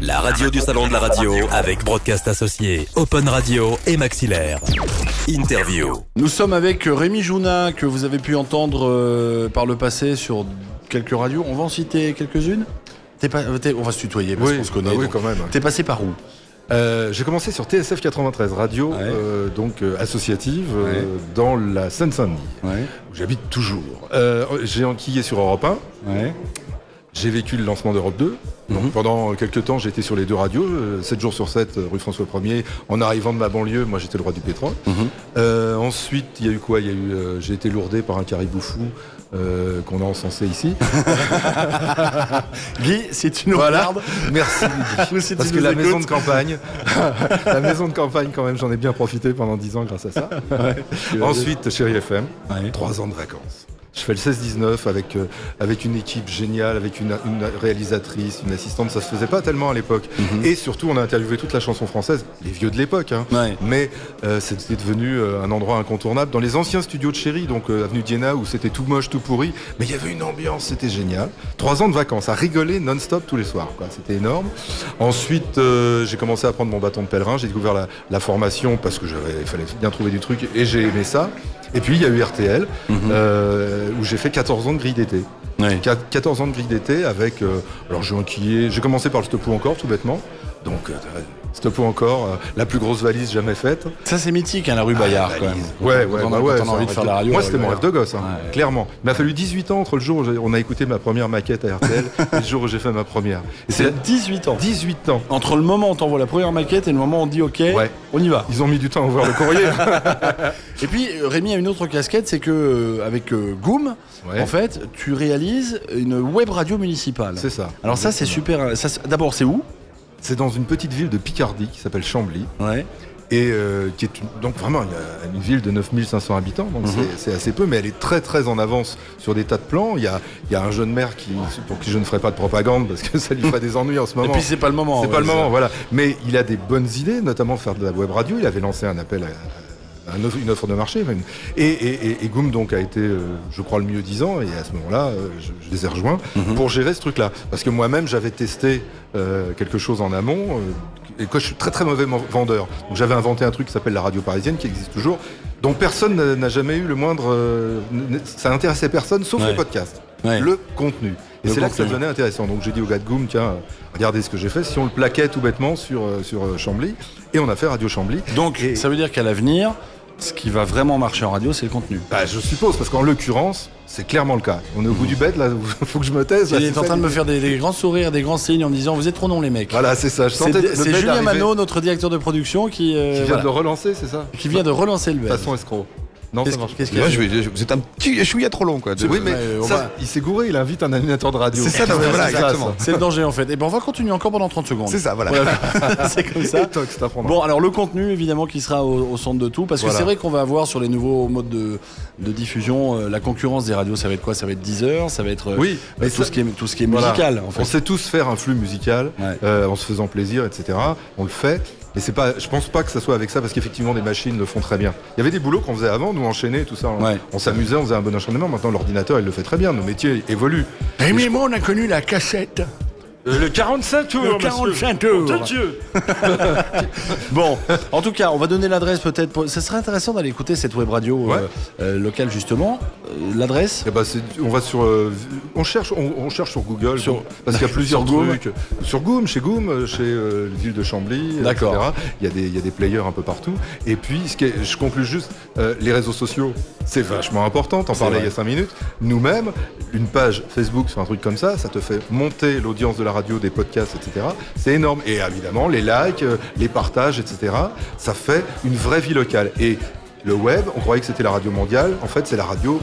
La radio du salon de la radio avec Broadcast Associé, Open Radio et Maxillaire. Interview. Nous sommes avec Rémi Jouna, que vous avez pu entendre par le passé sur quelques radios. On va en citer quelques-unes. On va se tutoyer parce qu'on se connaît. Oui, quand même. T'es passé par où? J'ai commencé sur TSF 93 radio, associative, dans la Seine-Saint-Denis, où j'habite toujours. J'ai enquillé sur Europe 1. J'ai vécu le lancement d'Europe 2. Donc pendant quelques temps, j'étais sur les deux radios, 7 jours sur 7, rue François 1er. En arrivant de ma banlieue, moi j'étais le roi du pétrole. Ensuite, il y a eu quoi? J'ai été lourdé par un caribou fou qu'on a encensé ici. Guy, si tu nous regardes, merci Guy. Si parce que la maison de campagne, quand même, j'en ai bien profité pendant 10 ans grâce à ça. Ensuite, Chérie FM, 3 ans de vacances. Je fais le 16-19 avec une équipe géniale, avec une réalisatrice, une assistante. Ça se faisait pas tellement à l'époque. Et surtout, on a interviewé toute la chanson française, les vieux de l'époque. Mais c'était devenu un endroit incontournable dans les anciens studios de Chérie, donc avenue d'Iéna, où c'était tout moche, tout pourri. Mais il y avait une ambiance, c'était génial. 3 ans de vacances, à rigoler non-stop tous les soirs, quoi. C'était énorme. Ensuite, j'ai commencé à prendre mon bâton de pèlerin. J'ai découvert la formation parce que il fallait bien trouver du truc et j'ai aimé ça. Et puis il y a eu RTL, où j'ai fait 14 ans de grille d'été. 14 ans de grille d'été avec... alors j'ai commencé par le Stop ou encore, tout bêtement. Donc Stop ou encore, la plus grosse valise jamais faite. Ça c'est mythique, la rue Bayard quand même. Quand on a envie de faire la radio. Moi c'était mon rêve de gosse, clairement. Il m'a fallu 18 ans entre le jour où on a écouté ma première maquette à RTL et le jour où j'ai fait ma première. Et c'est 18 ans. 18 ans. Entre le moment où on t'envoie la première maquette et le moment où on dit ok, on y va. Ils ont mis du temps à ouvrir le courrier. Et puis Rémi a une autre casquette, c'est que avec Goom, en fait, tu réalises une web radio municipale. C'est ça. Alors ça c'est super. D'abord c'est où? C'est dans une petite ville de Picardie qui s'appelle Chambly. Et qui est donc vraiment une ville de 9500 habitants, donc c'est assez peu, mais elle est très très en avance sur des tas de plans. Il y a un jeune maire pour qui je ne ferai pas de propagande parce que ça lui ferait des ennuis en ce moment. Et puis c'est pas le moment. C'est pas le moment, voilà. Mais il a des bonnes idées, notamment faire de la web radio. Il avait lancé un appel une offre de marché même. Et Goom donc a été, je crois, le mieux disant, et à ce moment-là, je les ai rejoints pour gérer ce truc-là. Parce que moi-même, j'avais testé quelque chose en amont, et que je suis très très mauvais vendeur. Donc j'avais inventé un truc qui s'appelle la radio parisienne, qui existe toujours, dont personne n'a jamais eu le moindre... ça n'intéressait personne, sauf le podcast, le contenu. Et c'est là que ça devenait intéressant. Donc j'ai dit au gars de Goom, tiens, regardez ce que j'ai fait, si on le plaquait tout bêtement sur Chambly, et on a fait Radio Chambly. Donc ça veut dire qu'à l'avenir, ce qui va vraiment marcher en radio, c'est le contenu. Je suppose, parce qu'en l'occurrence, c'est clairement le cas. On est au bout du bed, là, faut que je me taise. Là, il est en train de me faire des grands sourires, des grands signes en me disant, vous êtes trop non les mecs. Voilà, c'est ça. C'est Julien Manot, notre directeur de production, qui vient de le relancer, c'est ça? Qui vient de relancer le bed. Façon escroc. Non, ça marche pas. Vous êtes un petit chouïa trop long, quoi. Oui, mais il s'est gouré, il invite un animateur de radio. C'est ça, voilà, exactement. C'est le danger, en fait. Et ben on va continuer encore pendant 30 secondes. C'est ça, voilà. C'est comme ça. Bon, alors le contenu, évidemment, qui sera au centre de tout, parce que c'est vrai qu'on va avoir sur les nouveaux modes de diffusion, la concurrence des radios, ça va être quoi? Ça va être 10 heures, ça va être tout ce qui est musical, en fait. On sait tous faire un flux musical, en se faisant plaisir, etc. On le fait. Mais je pense pas que ça soit avec ça, parce qu'effectivement des machines le font très bien. Il y avait des boulots qu'on faisait avant, nous enchaîner, tout ça. On s'amusait, on faisait un bon enchaînement. Maintenant l'ordinateur il le fait très bien, nos métiers évoluent. Mais moi on a connu la cassette. Le 45 tours, le 45 tours. De Dieu. Bon, en tout cas, on va donner l'adresse peut-être. Ça serait intéressant d'aller écouter cette web radio locale justement. L'adresse on va sur, on cherche sur Google, parce qu'il y a plusieurs trucs. Sur Goom, chez ville de Chambly, etc. Il y a des players un peu partout. Et puis, je conclue juste, les réseaux sociaux, c'est vachement important. T'en parlais il y a 5 minutes. Nous-mêmes, une page Facebook sur un truc comme ça te fait monter l'audience de la radio, des podcasts, etc. C'est énorme. Et évidemment, les likes, les partages, etc. Ça fait une vraie vie locale. Et le web, on croyait que c'était la radio mondiale. En fait, c'est la radio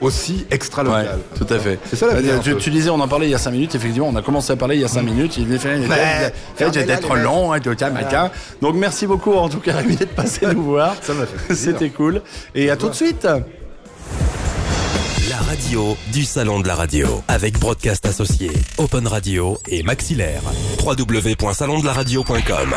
aussi extra-locale. Tout à fait. C'est ça la vie. Tu disais, on en parlait il y a 5 minutes. Effectivement, on a commencé à parler il y a 5 minutes. Il j'étais trop long, tout ça, matin. Donc, merci beaucoup, en tout cas, Rémi, d'être passé nous voir. Ça m'a fait plaisir. C'était cool. Et à tout de suite. La radio du salon de la radio avec Broadcast Associé, Open Radio et Maxillaire. www.salondelaradio.com